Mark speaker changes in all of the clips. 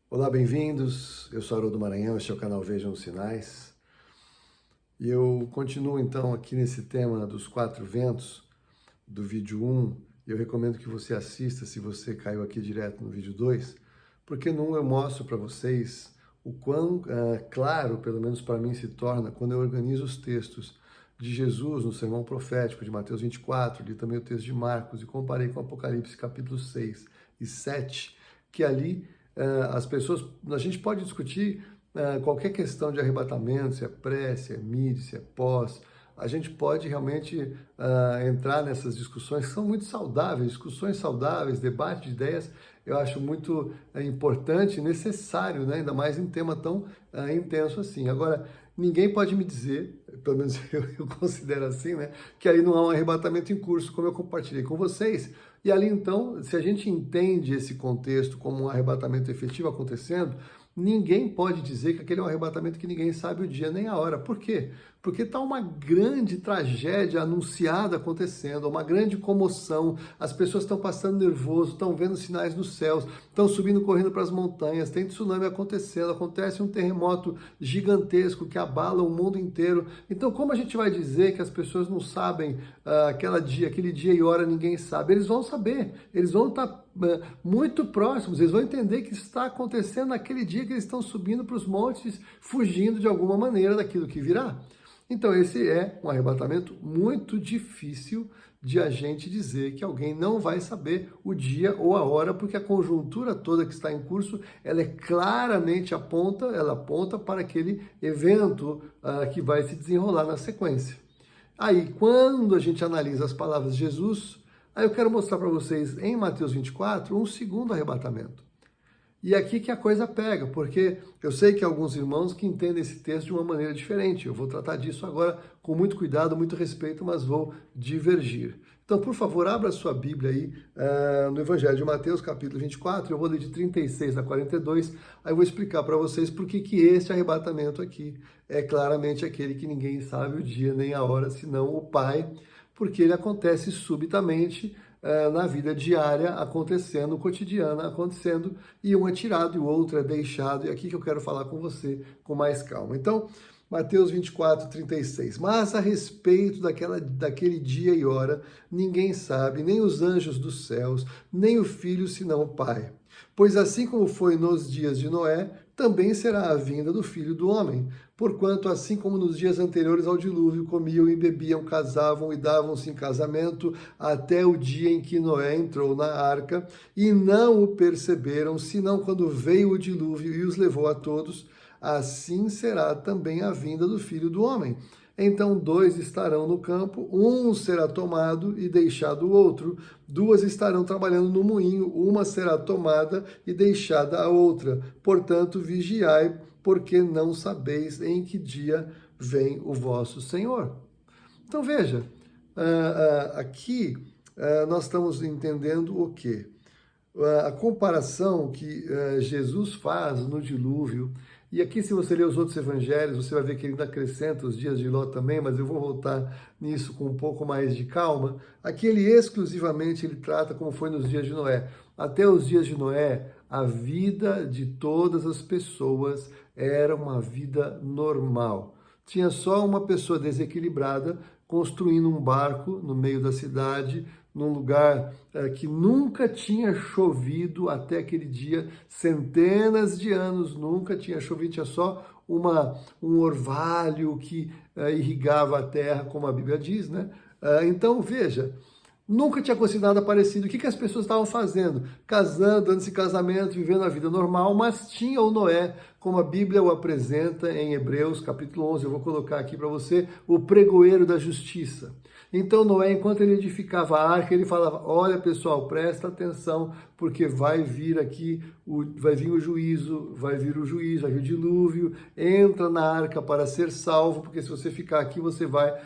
Speaker 1: Olá, bem-vindos. Eu sou Haroldo Maranhão, este é o canal Vejam os Sinais. E eu continuo então aqui nesse tema dos quatro ventos do vídeo 1. Eu recomendo que você assista se você caiu aqui direto no vídeo 2, porque no 1 eu mostro para vocês o quão claro, pelo menos para mim, se torna quando eu organizo os textos de Jesus no sermão profético de Mateus 24, li também o texto de Marcos e comparei com Apocalipse capítulo 6 e 7, que ali as pessoas, a gente pode discutir qualquer questão de arrebatamento, se é pré, se é mid, se é pós, a gente pode realmente entrar nessas discussões que são muito saudáveis, discussões saudáveis, debate de ideias, eu acho muito importante e necessário, né? Ainda mais em tema tão intenso assim. Agora, ninguém pode me dizer, pelo menos eu considero assim, né, que ali não há um arrebatamento em curso, como eu compartilhei com vocês. E ali, então, se a gente entende esse contexto como um arrebatamento efetivo acontecendo, ninguém pode dizer que aquele é um arrebatamento que ninguém sabe o dia nem a hora. Por quê? Porque está uma grande tragédia anunciada acontecendo, uma grande comoção, as pessoas estão passando nervoso, estão vendo sinais nos céus, estão subindo, correndo para as montanhas, tem tsunami acontecendo, acontece um terremoto gigantesco que abala o mundo inteiro. Então, como a gente vai dizer que as pessoas não sabem aquele dia e hora ninguém sabe? Eles vão saber, eles vão estar muito próximos, eles vão entender que está acontecendo naquele dia que eles estão subindo para os montes, fugindo de alguma maneira daquilo que virá. Então esse é um arrebatamento muito difícil de a gente dizer que alguém não vai saber o dia ou a hora, porque a conjuntura toda que está em curso, ela claramente aponta para aquele evento que vai se desenrolar na sequência. Aí, quando a gente analisa as palavras de Jesus, aí eu quero mostrar para vocês em Mateus 24 um segundo arrebatamento. E aqui que a coisa pega, porque eu sei que há alguns irmãos que entendem esse texto de uma maneira diferente. Eu vou tratar disso agora com muito cuidado, muito respeito, mas vou divergir. Então, por favor, abra sua Bíblia aí no Evangelho de Mateus, capítulo 24, eu vou ler de 36 a 42, aí eu vou explicar para vocês por que esse arrebatamento aqui é claramente aquele que ninguém sabe o dia nem a hora, senão o Pai, porque ele acontece subitamente, na vida diária acontecendo, cotidiana acontecendo, e um é tirado e o outro é deixado, e é aqui que eu quero falar com você com mais calma. Então, Mateus 24, 36. Mas a respeito daquele dia e hora, ninguém sabe, nem os anjos dos céus, nem o Filho, senão o Pai. Pois assim como foi nos dias de Noé, também será a vinda do Filho do Homem. Porquanto, assim como nos dias anteriores ao dilúvio, comiam e bebiam, casavam e davam-se em casamento, até o dia em que Noé entrou na arca, e não o perceberam, senão quando veio o dilúvio e os levou a todos, assim será também a vinda do Filho do Homem. Então 2 estarão no campo, um será tomado e deixado o outro, 2 estarão trabalhando no moinho, uma será tomada e deixada a outra. Portanto, vigiai, porque não sabeis em que dia vem o vosso Senhor. Então veja, aqui nós estamos entendendo o quê? A comparação que Jesus faz no dilúvio, e aqui se você ler os outros evangelhos, você vai ver que ele ainda acrescenta os dias de Ló também, mas eu vou voltar nisso com um pouco mais de calma. Aqui ele exclusivamente ele trata como foi nos dias de Noé. Até os dias de Noé, a vida de todas as pessoas era uma vida normal. Tinha só uma pessoa desequilibrada construindo um barco no meio da cidade, num lugar que nunca tinha chovido até aquele dia, centenas de anos nunca tinha chovido, tinha só um orvalho que irrigava a terra, como a Bíblia diz, né? Então, veja, nunca tinha acontecido nada parecido. O que as pessoas estavam fazendo? Casando, dando-se casamento, vivendo a vida normal, mas tinha o Noé, como a Bíblia o apresenta em Hebreus, capítulo 11, eu vou colocar aqui para você, o pregoeiro da justiça. Então Noé, enquanto ele edificava a arca, ele falava, olha pessoal, presta atenção, porque vai vir aqui, vai vir o juízo, vai vir o dilúvio, entra na arca para ser salvo, porque se você ficar aqui, você vai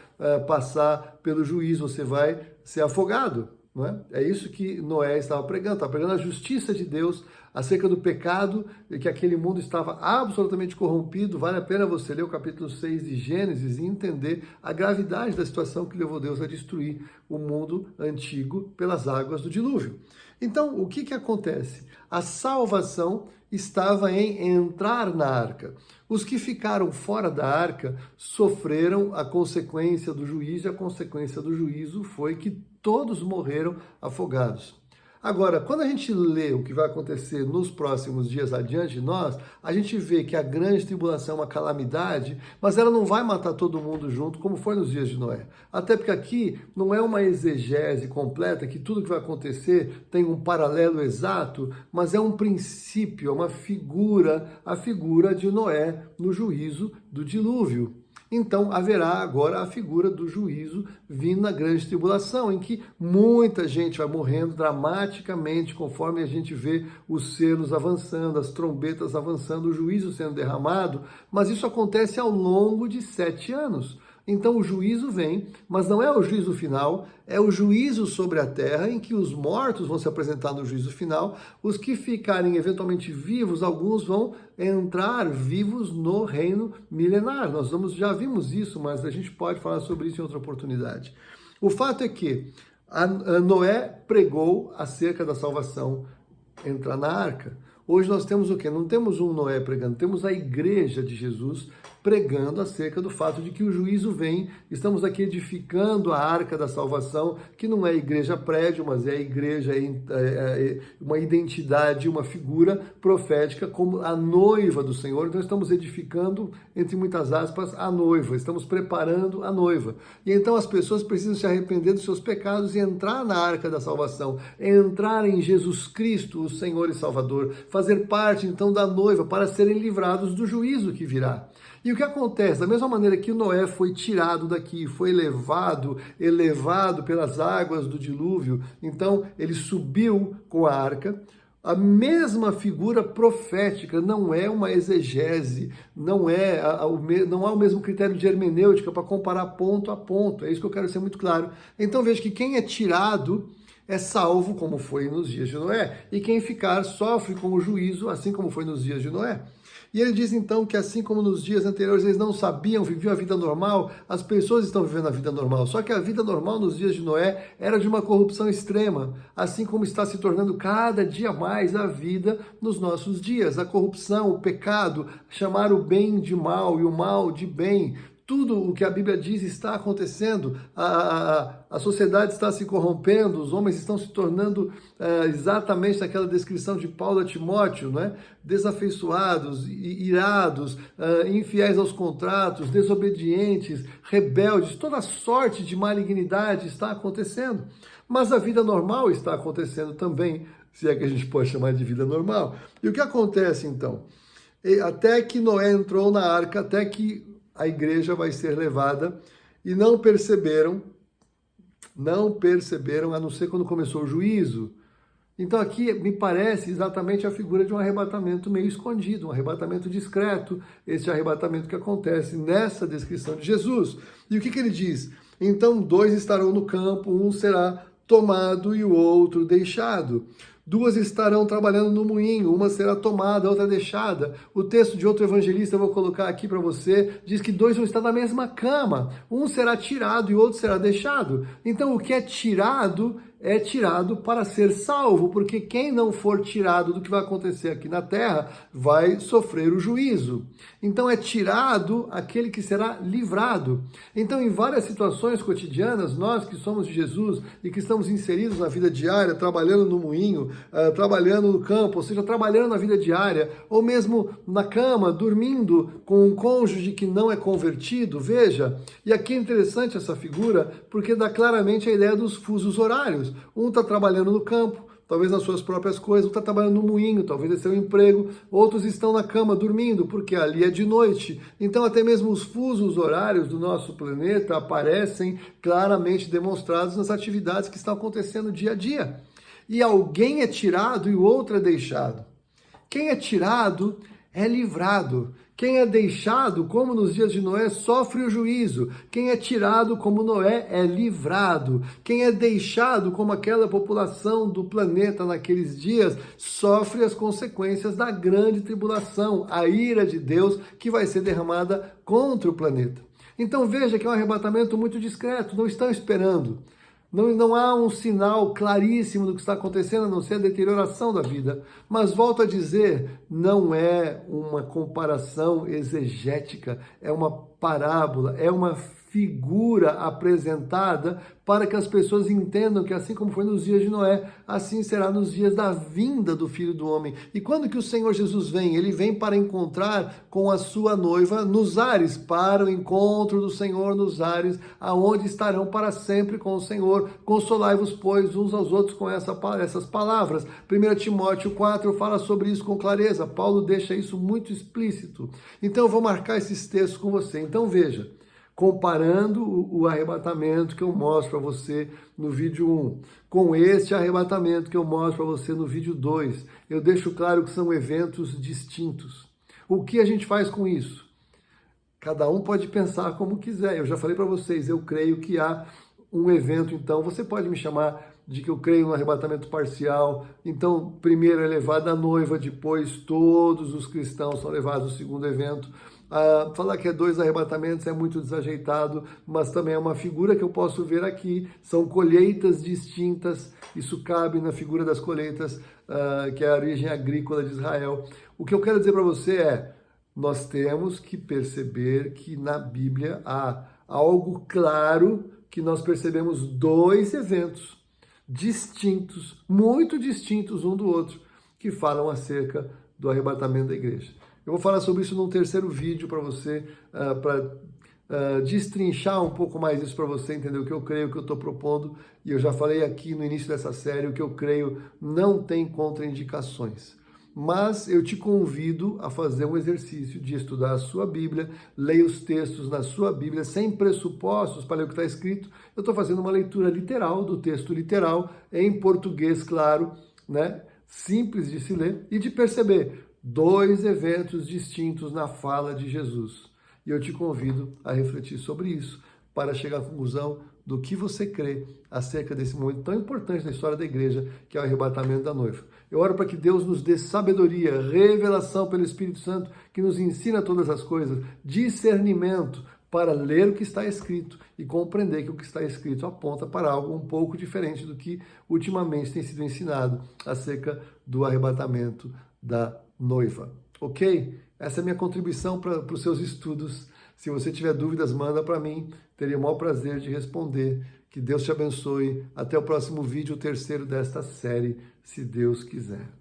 Speaker 1: passar pelo juízo, você vai ser afogado. não é? É isso que Noé estava pregando a justiça de Deus acerca do pecado e que aquele mundo estava absolutamente corrompido. Vale a pena você ler o capítulo 6 de Gênesis e entender a gravidade da situação que levou Deus a destruir o mundo antigo pelas águas do dilúvio. Então, o que acontece? A salvação estava em entrar na arca. Os que ficaram fora da arca sofreram a consequência do juízo, e a consequência do juízo foi que todos morreram afogados. Agora, quando a gente lê o que vai acontecer nos próximos dias adiante de nós, a gente vê que a grande tribulação é uma calamidade, mas ela não vai matar todo mundo junto, como foi nos dias de Noé. Até porque aqui não é uma exegese completa, que tudo que vai acontecer tem um paralelo exato, mas é um princípio, é uma figura, a figura de Noé no juízo do dilúvio. Então haverá agora a figura do juízo vindo na grande tribulação, em que muita gente vai morrendo dramaticamente, conforme a gente vê os selos avançando, as trombetas avançando, o juízo sendo derramado, mas isso acontece ao longo de 7 anos. Então o juízo vem, mas não é o juízo final, é o juízo sobre a terra, em que os mortos vão se apresentar no juízo final, os que ficarem eventualmente vivos, alguns vão entrar vivos no reino milenar. Nós já vimos isso, mas a gente pode falar sobre isso em outra oportunidade. O fato é que a Noé pregou acerca da salvação, entrar na arca. Hoje nós temos o quê? Não temos um Noé pregando, temos a igreja de Jesus pregando acerca do fato de que o juízo vem. Estamos aqui edificando a arca da salvação, que não é igreja prédio, mas é a igreja, uma identidade, uma figura profética como a noiva do Senhor. Então estamos edificando, entre muitas aspas, a noiva, estamos preparando a noiva. E então as pessoas precisam se arrepender dos seus pecados e entrar na arca da salvação, entrar em Jesus Cristo, o Senhor e Salvador, fazer parte então da noiva para serem livrados do juízo que virá. E o que acontece? Da mesma maneira que Noé foi tirado daqui, foi elevado pelas águas do dilúvio, então ele subiu com a arca, a mesma figura profética, não é uma exegese, não há o mesmo critério de hermenêutica para comparar ponto a ponto, é isso que eu quero ser muito claro. Então veja que quem é tirado é salvo, como foi nos dias de Noé, e quem ficar sofre com o juízo, assim como foi nos dias de Noé. E ele diz então que assim como nos dias anteriores eles não sabiam, viviam a vida normal, as pessoas estão vivendo a vida normal. Só que a vida normal nos dias de Noé era de uma corrupção extrema, assim como está se tornando cada dia mais a vida nos nossos dias. A corrupção, o pecado, chamar o bem de mal e o mal de bem. Tudo o que a Bíblia diz está acontecendo, a sociedade está se corrompendo, os homens estão se tornando exatamente aquela descrição de Paulo a Timóteo, não é? Desafeiçoados, irados, infiéis aos contratos, desobedientes, rebeldes, toda sorte de malignidade está acontecendo. Mas a vida normal está acontecendo também, se é que a gente pode chamar de vida normal. E o que acontece então? Até que Noé entrou na arca, até que a igreja vai ser levada, e não perceberam, a não ser quando começou o juízo. Então aqui me parece exatamente a figura de um arrebatamento meio escondido, um arrebatamento discreto, esse arrebatamento que acontece nessa descrição de Jesus. E o que ele diz? Então 2 estarão no campo, um será tomado e o outro deixado. 2 estarão trabalhando no moinho, uma será tomada, outra deixada. O texto de outro evangelista, eu vou colocar aqui para você, diz que 2 vão estar na mesma cama. Um será tirado e o outro será deixado. Então, o que é tirado para ser salvo, porque quem não for tirado do que vai acontecer aqui na terra vai sofrer o juízo. Então é tirado aquele que será livrado. Então em várias situações cotidianas, nós que somos de Jesus e que estamos inseridos na vida diária, trabalhando no moinho, trabalhando no campo, ou seja, trabalhando na vida diária, ou mesmo na cama, dormindo com um cônjuge que não é convertido, veja, e aqui é interessante essa figura, porque dá claramente a ideia dos fusos horários. Um está trabalhando no campo, talvez nas suas próprias coisas, um está trabalhando no moinho, talvez esse é um emprego, outros estão na cama dormindo, porque ali é de noite. Então até mesmo os fusos horários do nosso planeta aparecem claramente demonstrados nas atividades que estão acontecendo dia a dia. E alguém é tirado e o outro é deixado. Quem é tirado é livrado. Quem é deixado, como nos dias de Noé, sofre o juízo. Quem é tirado, como Noé, é livrado. Quem é deixado, como aquela população do planeta naqueles dias, sofre as consequências da grande tribulação, a ira de Deus que vai ser derramada contra o planeta. Então veja que é um arrebatamento muito discreto, não estão esperando. Não há um sinal claríssimo do que está acontecendo, a não ser a deterioração da vida. Mas volto a dizer, não é uma comparação exegética, é uma parábola, é uma figura apresentada para que as pessoas entendam que assim como foi nos dias de Noé, assim será nos dias da vinda do Filho do Homem. E quando que o Senhor Jesus vem? Ele vem para encontrar com a sua noiva nos ares, para o encontro do Senhor nos ares, aonde estarão para sempre com o Senhor. Consolai-vos, pois, uns aos outros com essas palavras. 1 Timóteo 4 fala sobre isso com clareza. Paulo deixa isso muito explícito. Então eu vou marcar esses textos com você. Então veja, comparando o arrebatamento que eu mostro para você no vídeo 1, com este arrebatamento que eu mostro para você no vídeo 2, eu deixo claro que são eventos distintos. O que a gente faz com isso? Cada um pode pensar como quiser. Eu já falei para vocês, eu creio que há um evento, então, você pode me chamar de que eu creio no arrebatamento parcial. Então, primeiro é levada a noiva, depois todos os cristãos são levados ao segundo evento. Falar que é 2 arrebatamentos é muito desajeitado, mas também é uma figura que eu posso ver aqui. São colheitas distintas, isso cabe na figura das colheitas, que é a origem agrícola de Israel. O que eu quero dizer para você é, nós temos que perceber que na Bíblia há algo claro, que nós percebemos 2 eventos distintos, muito distintos um do outro, que falam acerca do arrebatamento da igreja. Eu vou falar sobre isso num terceiro vídeo para você, para destrinchar um pouco mais isso para você entender o que eu creio, o que eu estou propondo. E eu já falei aqui no início dessa série, o que eu creio não tem contraindicações. Mas eu te convido a fazer um exercício de estudar a sua Bíblia, leia os textos na sua Bíblia, sem pressupostos para ler o que está escrito. Eu estou fazendo uma leitura literal do texto literal, em português, claro, né? Simples de se ler e de perceber 2 eventos distintos na fala de Jesus. E eu te convido a refletir sobre isso, para chegar à conclusão do que você crê acerca desse momento tão importante na história da igreja, que é o arrebatamento da noiva. Eu oro para que Deus nos dê sabedoria, revelação pelo Espírito Santo, que nos ensina todas as coisas, discernimento para ler o que está escrito e compreender que o que está escrito aponta para algo um pouco diferente do que ultimamente tem sido ensinado acerca do arrebatamento da noiva. Ok? Essa é a minha contribuição para os seus estudos. Se você tiver dúvidas, manda para mim. Teria o maior prazer de responder. Que Deus te abençoe. Até o próximo vídeo, o terceiro desta série, se Deus quiser.